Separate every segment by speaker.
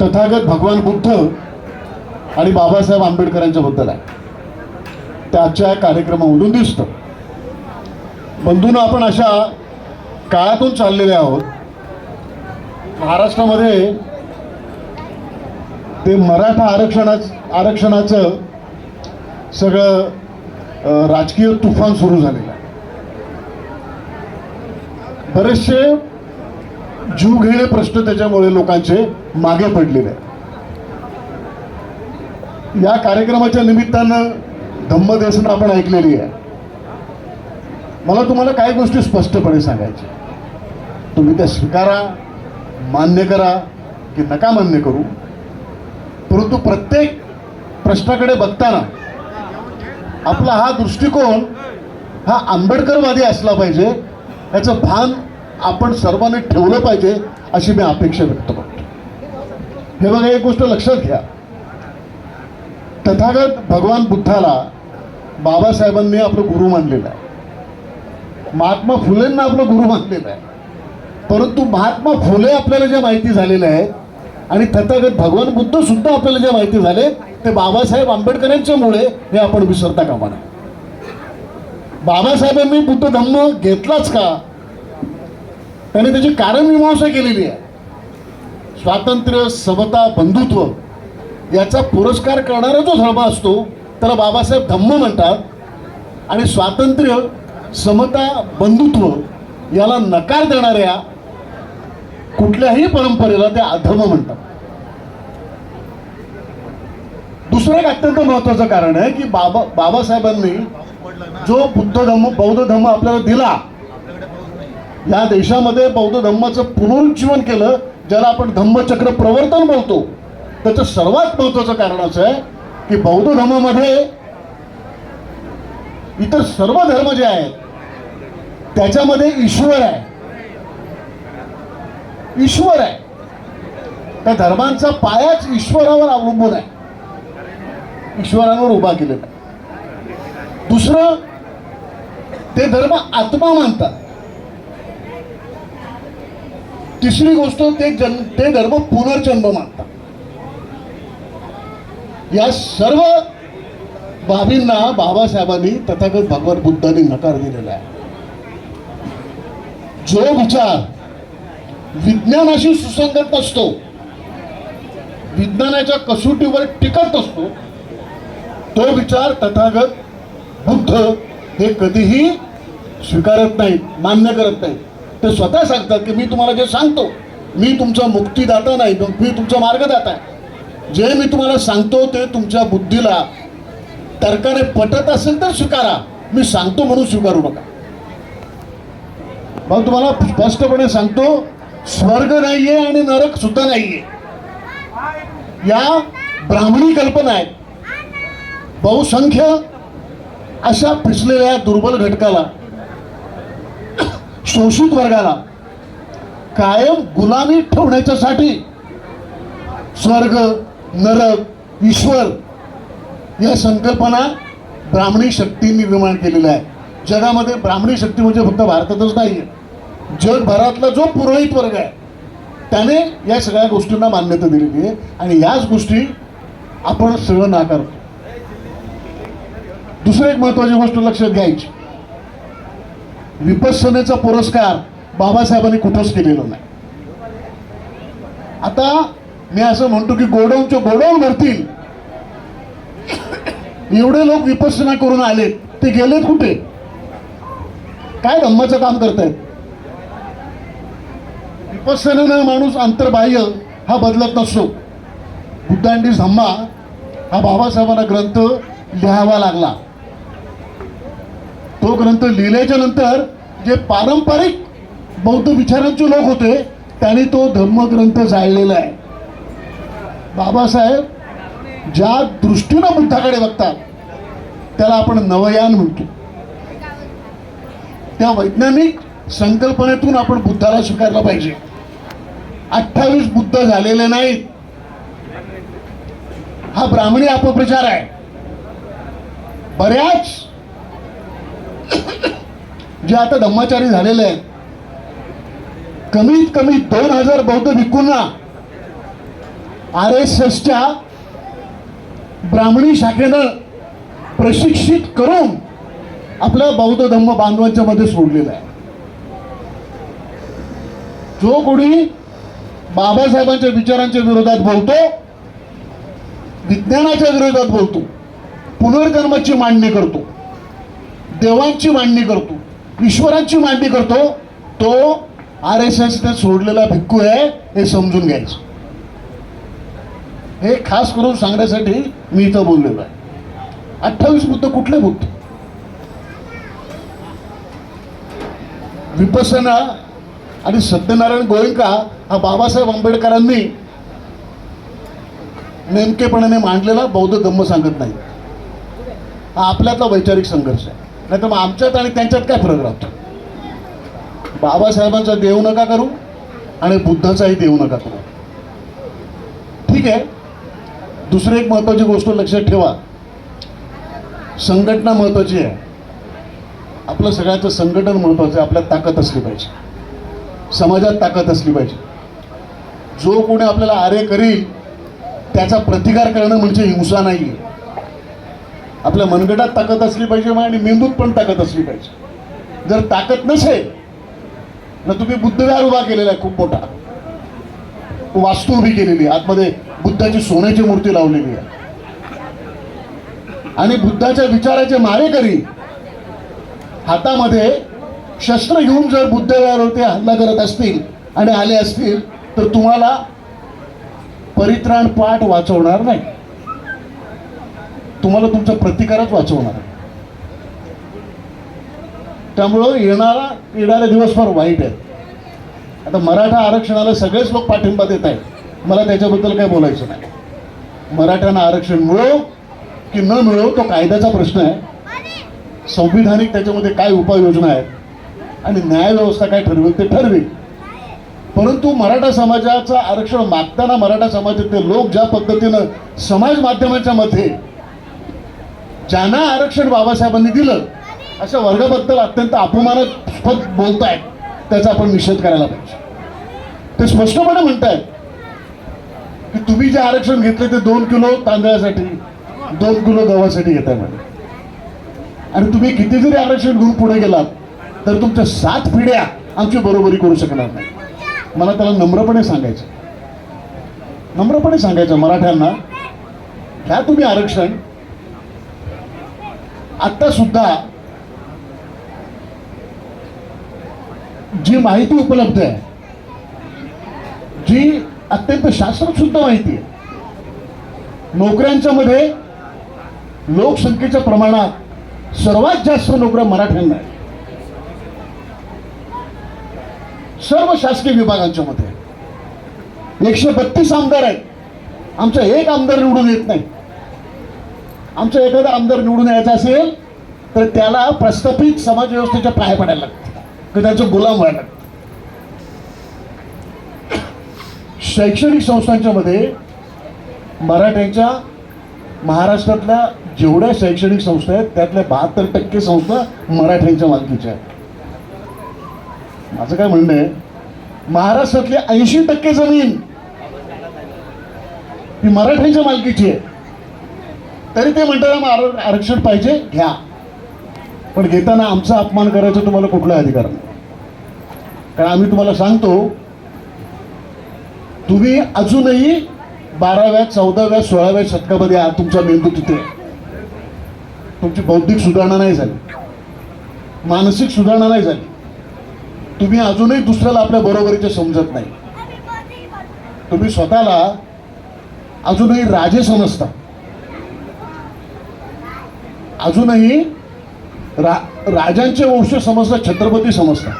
Speaker 1: तथागत भगवान बुद्ध आणि बाबासाहेब आंबेडकरांच्याबद्दल आहे. ते आजच्या कार्यक्रमामधून दिसतं. बंधूंनो, आपण अशा काळातून चाललेले आहोत. महाराष्ट्रामध्ये ते मराठा आरक्षणाचं सगळं राजकीय तुफान सुरू झालेलं आहे. बरेचसे जीव घेणे प्रश्न त्याच्यामुळे लोकांचे मागे पडलेले आहेत. या कार्यक्रमाच्या निमित्तानं धम्मदेसना आपण ऐकलेली आहे. मला तुम्हाला काही गोष्टी स्पष्टपणे सांगायच्या. तुम्ही त्या स्वीकारा, मान्य करा की नका मान्य करू, परंतु प्रत्येक प्रश्नाकडे बघताना आपला हा दृष्टिकोन हा आंबेडकरवादी असला पाहिजे, याचं भान आपण सर्वांनी ठेवलं पाहिजे, अशी मी अपेक्षा व्यक्त करतो. हे बघा, एक गोष्ट लक्षात घ्या. तथागत भगवान बुद्धाला बाबासाहेबांनी आपलं गुरु मानलेलं आहे. महात्मा फुलेंना आपलं गुरु मानलेलं आहे. परंतु महात्मा फुले आपल्याला जे माहिती झालेलं आहे आणि तथागत भगवान बुद्ध सुद्धा आपल्याला जे माहिती झाले ते बाबासाहेब आंबेडकरांच्यामुळे हे आपण विसरता कामा नये. बाबासाहेबांनी बुद्ध धम्म घेतलाच का? त्यांनी त्याची कारणमीमांसा केलेली आहे. स्वातंत्र्य, समता, बंधुत्व याचा पुरस्कार करणारा जो धर्म असतो त्याला बाबासाहेब धम्म म्हणतात, आणि स्वातंत्र्य, समता, बंधुत्व याला नकार देणाऱ्या कुठल्याही परंपरेला ते अधर्म म्हणतात. दुसरं एक अत्यंत महत्वाचं कारण आहे की बाबासाहेबांनी जो बुद्ध धम्म, बौद्ध धम्म आपल्याला दिला, या देशामध्ये बौद्ध धम्माचं पुनरुज्जीवन केलं, ज्याला आपण धम्मचक्र प्रवर्तन बोलतो. त्याचं सर्वात महत्वाचं कारण असं आहे की बौद्ध धर्मामध्ये इतर सर्व धर्म जे आहेत त्याच्यामध्ये ईश्वर आहे. ईश्वर आहे. त्या धर्मांचा पायाच ईश्वरावर अवलंबून आहे, ईश्वरावर उभा केलेला आहे. दुसरं, ते धर्म आत्मा मानतात. तिसरी गोष्ट, ते धर्म पुनर्जन्म मानतात. या सर्व बाबींना बाबासाहेबांनी, तथागत भगवान बुद्धांनी नकार दिलेला आहे. जो विचार विज्ञानाशी सुसंगत नसतो, विज्ञानाच्या कसोटीवर टिकत असतो, तो विचार तथागत बुद्ध हे कधीही स्वीकारत नाहीत, मान्य करत नाहीत. ते स्वतः सांगतात की मी तुम्हाला जे सांगतो, मी तुमचा मुक्तिदाता नाही, मी तुमचा मार्गदाता आहे. जे मी तुम्हाला सांगतो ते तुमच्या बुद्धीला तर्काने पटत असेल तर स्वीकारा, मी सांगतो म्हणून स्वीकारू नका. मग तुम्हाला स्पष्टपणे सांगतो, स्वर्ग नाहीये आणि नरक सुद्धा नाहीये. या ब्राह्मणी कल्पना आहेत. बहुसंख्य अशा पिसलेल्या दुर्बल घटकाला, शोषित वर्गाला कायम गुलामी ठेवण्याच्यासाठी स्वर्ग, नरक, ईश्वर या संकल्पना ब्राह्मणी शक्तींनी निर्माण केलेल्या आहे. जगामध्ये ब्राह्मणी शक्ती म्हणजे फक्त भारतातच नाही आहे, जगभरातला जो पुरोहित वर्ग आहे त्याने या सगळ्या गोष्टींना मान्यता दिलेली आहे, आणि याच गोष्टी आपण सगळं नाकारतो. दुसरी एक महत्वाची गोष्ट लक्षात घ्यायची, विपश्यनेचा पुरस्कार बाबासाहेबांनी कुठंच केलेला नाही. आता मी असं म्हणतो की गोडाऊनच्या गोडाऊन भरतील एवढे लोक विपश्यना करून आलेत, ते गेलेत कुठे? काय धम्माचं काम करतायत? विपश्यनेनं माणूस अंतर्बाह्य हा बदलत नसतो. बुद्ध अँड हिज धम्मा हा बाबासाहेबांना ग्रंथ लिहावा लागला. तो ग्रंथ लिहिल्याच्या नंतर जे पारंपरिक बौद्ध विचारांचे लोक होते त्यांनी तो धम्मग्रंथ जाळलेला आहे. बाबासाहेब ज्या दृष्टीनं बुद्धाकडे बघतात त्याला आपण नवयान म्हणतो. त्या वैज्ञानिक संकल्पनेतून आपण बुद्धाला स्वीकारला पाहिजे. 28 बुद्ध झालेले नाहीत, हा ब्राह्मणी अपप्रचार आहे. बऱ्याच जे आता धम्माचारी झालेले आहेत, कमीत कमी 2000 बौद्ध भिक्खूंना RSSच्या ब्राह्मणी शाखेनं प्रशिक्षित करून आपल्या बौद्ध धम्म बांधवांच्या मध्ये सोडलेला आहे. जो कोणी बाबासाहेबांच्या विचारांच्या विरोधात बोलतो, विज्ञानाच्या विरोधात बोलतो, पुनर्जन्माची मांडणी करतो, देवांची मांडणी करतो, ईश्वरांची मांडणी करतो, तो RSSने सोडलेला भिक्खू आहे हे समजून घ्यायचं. हे खास करून सांगण्यासाठी मी इथं बोललेलो आहे. 28 बुद्ध कुठले बुद्ध? विपස්සना आणि सत्यनारायण गोयंका हा बाबासाहेब आंबेडकरांनी नेमकेपणाने मांडलेला बौद्ध धम्म सांगत नाही. हा आपल्यातला वैचारिक संघर्ष आहे. नाही तर मग आमच्यात आणि त्यांच्यात काय फरक राहतो? बाबासाहेबांचा देव नका करू आणि बुद्धाचाही देव नका करू. ठीक आहे. दुसरी एक महत्त्वाची गोष्ट लक्षात ठेवा, संघटना महत्त्वाची आहे. आपलं सगळ्यांचं संघटन महत्त्वाचं आहे. आपल्यात ताकद असली पाहिजे, समाजात ताकद असली पाहिजे. जो कोणी आपल्याला आरे करील त्याचा प्रतिकार करणं म्हणजे हिंसा नाही आहे. आपल्या मनगटात ताकद असली पाहिजे आणि मेंदूत पण ताकद असली पाहिजे. जर ताकद नसेल ना, तुम्ही बुद्धविहार उभा केलेला आहे खूप मोठा, वास्तू उभी केलेली आहे, आतमध्ये बुद्धाची सोन्याची मूर्ती लावलेली आहे आणि बुद्धाच्या विचाराचे मारेकरी हातामध्ये शस्त्र घेऊन जर बुद्धविहारावरती हल्ला करत असतील आणि आले असतील तर तुम्हाला परित्राण पाठ वाचवणार नाही, तुम्हाला तुमचा प्रतिकारच वाचवणार आहे. त्यामुळं येणारे दिवस फार वाईट आहेत. आता मराठा आरक्षणाला सगळेच लोक पाठिंबा देत आहेत, मला त्याच्याबद्दल काय बोलायचं नाही. मराठ्यांना आरक्षण मिळो की न मिळो तो कायद्याचा प्रश्न आहे. संविधानिक त्याच्यामध्ये काय उपाययोजना आहेत आणि न्यायव्यवस्था काय ठरवेल ते ठरवेल. परंतु मराठा समाजाचं आरक्षण मागताना मराठा समाजातले लोक ज्या पद्धतीनं समाज माध्यमांच्या मध्ये ज्यांना आरक्षण बाबासाहेबांनी दिलं अशा वर्गाबद्दल अत्यंत अपमानास्पद बोलतायत, त्याचा आपण निषेध करायला पाहिजे. ते स्पष्टपणे म्हणतायत की तुम्ही जे आरक्षण घेतले ते 2 किलो तांदळासाठी 2 किलो गव्हासाठी घेताय म्हणे, आणि तुम्ही किती जरी आरक्षण घेऊन पुढे गेलात तर तुमच्या 7 पिढ्या आमची बरोबरी करू शकणार नाही. मला त्याला नम्रपणे सांगायचं मराठ्यांना, घ्या तुम्ही आरक्षण. आता सुद्धा जी माहिती उपलब्ध आहे, जी अत्यंत शास्त्रशुद्ध सुद्धा माहिती आहे, नोकऱ्यांच्या मध्ये लोकसंख्येच्या प्रमाणात सर्वात जास्त नोकऱ्या मराठ्यांना आहे. सर्व शासकीय विभागांच्या मध्ये 132 आमदार आहेत. आमचा एक आमदार निवडून येत नाही. आमचा एखादा आमदार निवडून यायचा असेल तर त्याला प्रस्थापित समाज व्यवस्थेच्या पाया पडायला लागतं, की त्याचं गुलाम व्हायला लागतं. शैक्षणिक संस्थांच्या मध्ये मराठ्यांच्या महाराष्ट्रातल्या जेवढ्या शैक्षणिक संस्था आहेत त्यातल्या 72% संस्था मराठ्यांच्या मालकीच्या आहेत. माझं काय म्हणणं आहे, महाराष्ट्रातली 80% जमीन ही मराठ्यांच्या मालकीची आहे. तरी ते म्हणतात आरक्षण पाहिजे, घ्या. पण घेताना आमचा अपमान करायचा तुम्हाला कुठला अधिकार नाही. कारण आम्ही तुम्हाला सांगतो, तुम्ही अजूनही 12व्या 14व्या 16व्या शतकामध्ये आहात. तुमचा मेंदू तिथे आहे. तुमची बौद्धिक सुधारणा नाही झाली, मानसिक सुधारणा नाही झाली. तुम्ही अजूनही दुसऱ्याला आपल्या बरोबरीचे समजत नाही. तुम्ही स्वतःला अजूनही राजे समजता, अजूनही राजांचे वंश समजता, छत्रपती समजता.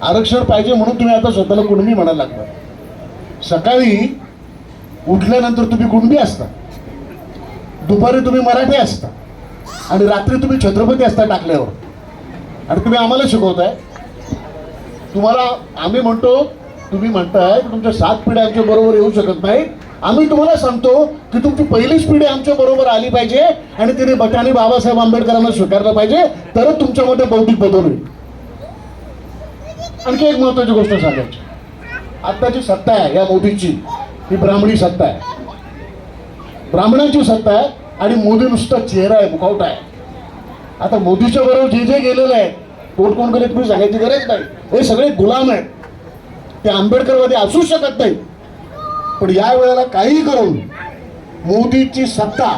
Speaker 1: आरक्षण पाहिजे म्हणून तुम्ही आता स्वतःला कुणबी म्हणायला लागता. सकाळी उठल्यानंतर तुम्ही कुणबी असता, दुपारी तुम्ही मराठी असता आणि रात्री तुम्ही छत्रपती असता टाकल्यावर. आणि तुम्ही आम्हाला शिकवताय. तुम्हाला आम्ही म्हणतो, तुम्ही म्हणताय की तुमच्या 7 पिढ्या आमच्या बरोबर येऊ शकत नाही. आम्ही तुम्हाला सांगतो की तुमची पहिलीच पिढी आमच्या बरोबर आली पाहिजे आणि तिने बटाणी बाबासाहेब आंबेडकरांना स्वीकारलं पाहिजे, तरच तुमच्यामध्ये बौद्धिक बदल होईल. आणखी एक महत्वाची गोष्ट सांगायची, आत्ताची सत्ता आहे या मोदीची, ही ब्राह्मणी सत्ता आहे. ब्राह्मणांची सत्ता आहे आणि मोदी नुसता चेहरा आहे, मुखवटा आहे. आता मोदीच्या बरोबर जे जे गेलेलं आहे कोण कोण गेले तुम्ही सांगायची गरज नाही. हे सगळे गुलाम आहेत. ते आंबेडकरवादी असू शकत नाही, पण या वेळेला काही करून मोदीची सत्ता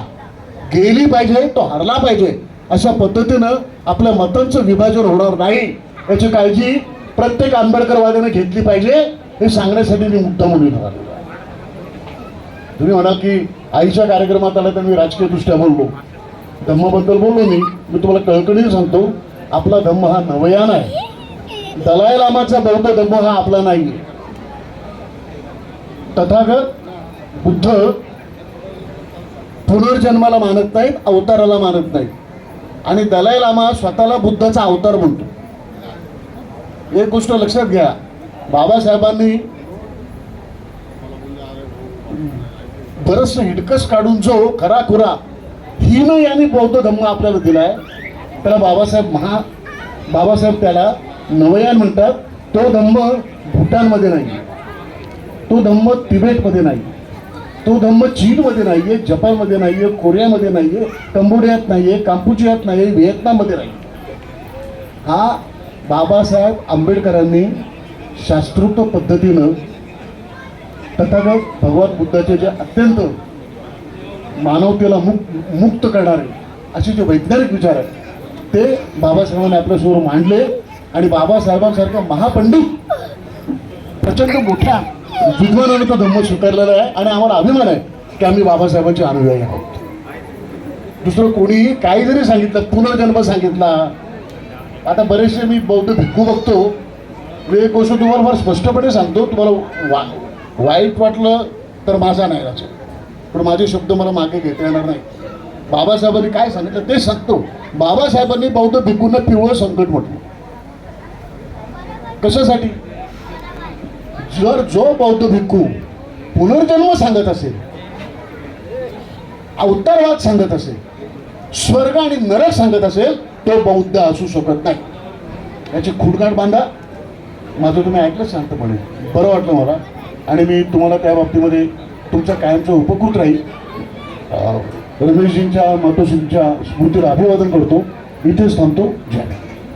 Speaker 1: गेली पाहिजे, तो हरला पाहिजे अशा पद्धतीनं आपल्या मतांचं विभाजन होणार नाही याची काळजी प्रत्येक आंबेडकरवाद्याने घेतली पाहिजे. हे सांगण्यासाठी मी मुद्दा म्हणून आलेलो आहे. तुम्ही म्हणाल की आईच्या कार्यक्रमात आला तर मी राजकीय दृष्ट्या बोललो, धम्माबद्दल बोललो. मी तुम्हाला कळकळीने सांगतो, आपला धम्म हा नवयान आहे. दलाई लामाचा बौद्ध धम्म हा आपला नाही. तथागत बुद्ध पुनर्जन्माला मानत नाहीत, अवताराला मानत नाहीत. आणि दलाई लामा स्वतःला बुद्धाचा अवतार म्हणतो. एक गोष्ट लक्षात घ्या, बाबासाहेबांनी बरंचसं हिडकस काढून जो खरा खुरा हीन यांनी बौद्ध धम्म आपल्याला दिलाय, त्याला बाबासाहेब त्याला नवयान म्हणतात. तो धम्म भूटानमध्ये नाही, तो धम्म तिबेटमध्ये नाही, तो धम्म चीनमध्ये नाहीये, जपानमध्ये नाहीये, कोरियामध्ये नाहीये, कंबोडियात नाहीये, कांपुचियात नाहीये, व्हिएतनाममध्ये नाही. हा बाबासाहेब आंबेडकरांनी शास्त्रोक्त पद्धतीनं तथागत भगवान बुद्धाचे जे अत्यंत मानवतेला मुक्त करणारे असे जे वैज्ञानिक विचार आहेत ते बाबासाहेबांनी आपल्यासमोर मांडले. आणि बाबासाहेबांसारखा महापंडित प्रचंड मोठ्या विद्वानानं तो धम्म स्वीकारलेला आहे आणि आम्हाला अभिमान आहे की आम्ही बाबासाहेबांचे अनुयायी आहोत. दुसरं कोणीही काही जरी सांगितलं, पुनर्जन्म सांगितला. आता बरेचसे मी बौद्ध भिक्खू बघतो. एक गोष्ट तुम्हाला फार स्पष्टपणे सांगतो, तुम्हाला वाईट वाटलं तर माझा नाही राजा, पण माझे शब्द मला मागे घेता येणार नाही. बाबासाहेबांनी काय सांगितलं ते सांगतो. बाबासाहेबांनी बौद्ध भिक्खूंना पिवळं संकट म्हटलं. कशासाठी? जर जो बौद्ध भिक्खू पुनर्जन्म सांगत असेल, अवतारवाद सांगत असेल, स्वर्ग आणि नरक सांगत असेल, तो बौद्ध असू शकत नाही. याची खुडगाड बांधा. माझं तुम्ही ऐकलं शांतपणे, बरं वाटलं मला. आणि मी तुम्हाला त्या बाबतीमध्ये तुमच्या कायमचं उपकृत राहील. रमेशजींच्या मातोश्रींच्या स्मृतीला अभिवादन करतो. इथेच थांबतो. जय